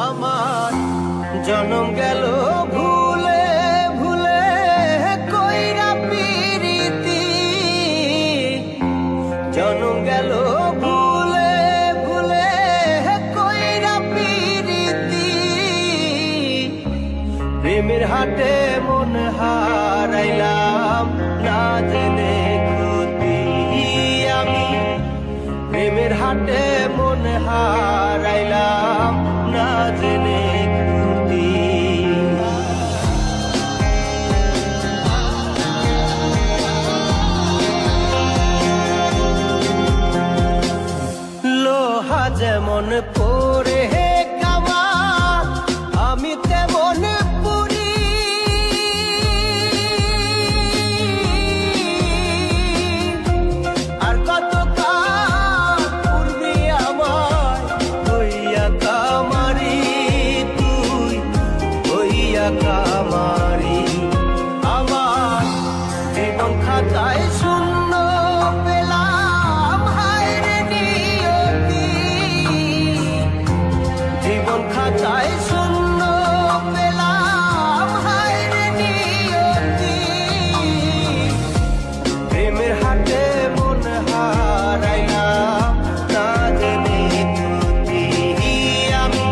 আমার জনম গেল ভুলে ভুলে কইরা পিরিতি, জনম গেল ভুলে ভুলে কইরা পিরিতি। প্রেমের হাটে মন হারাইলাম না জেনে ক্ষতি আমি, প্রেমের হাটে মন হারাইলাম না জেনে ক্ষতি। লোহা যেমন পরে কামার, আমি তেমন পুরি। আর কত কাল পূর্বে আমার হইয়া কামারি, তুই হইয়া কামারি। আমার জীবন খাতায় শূন্য পেলাম হায় রে নিয়তি, জীবন খাতায় শূন্য পেলাম হায় রে নিয়তি। প্রেমের হাটে মন হারাইলাম না জেনে ক্ষতি আমি,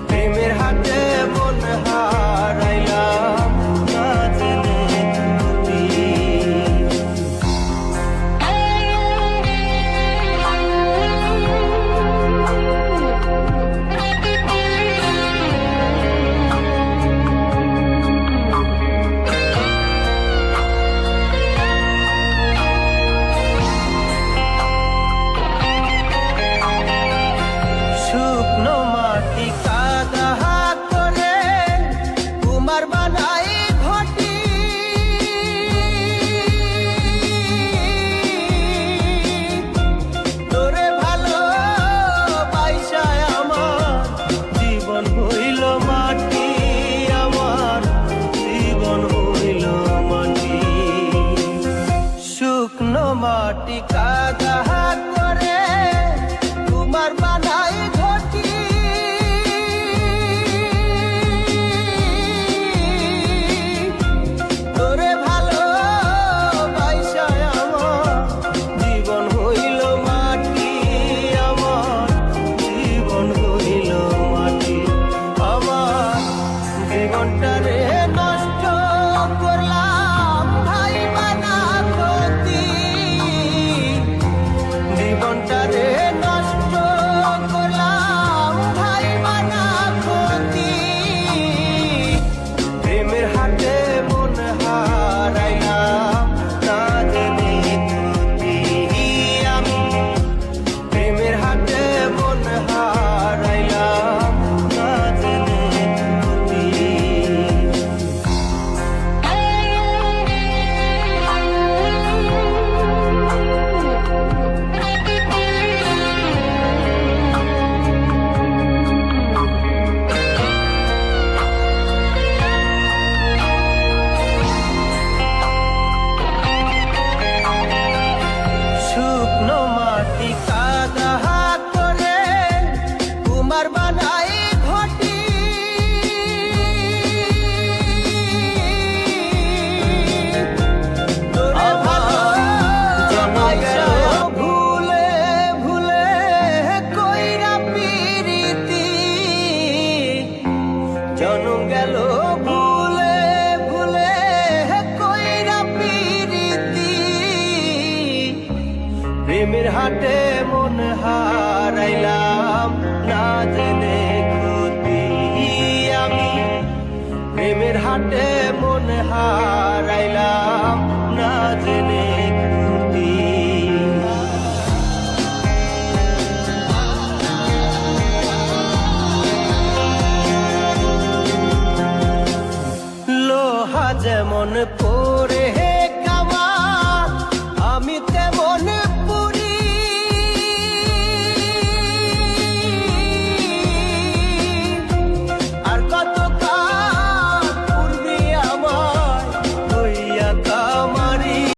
প্রেমের হাটে মন হারাইলাম না জেনে ক্ষতি। শুকনো মাটি কাদা করে কুমার বানাই ঘটি, তোরে ভালো বাইসায় আমার জীবন হইল মাটি, আমার জীবন হইল মাটি। শুকনো মাটি কাদা করে কুমার বানাই ঘটি, তোরে ভালো বাইসায় আমার জীবন হইল মাটি, আমার জীবন হইল মাটি। আমার জীবনটারে নষ্ট করলাম ভাই বানা ক্ষতি, জীবনটারে নষ্ট করলাম ভাই বানা ক্ষতি। প্রেমের হাটে মন হারাইলাম না জেনে ক্ষতি আমি, প্রেমের হাটে মন হারাইলাম না জেনে ক্ষতি। শুকনো মাটি কাদা করে কুমার বানাই ঘটি, তোরে ভালো বাইসায় ভুলে ভুলে কইরা পিরিতি, জনম গেল ভুলে ভুলে কইরা পিরিতি। প্রেমের হাটে মন হারাইলাম না জেনে ক্ষতি আমি, প্রেমের হাটে মন হারাইলাম না জেনে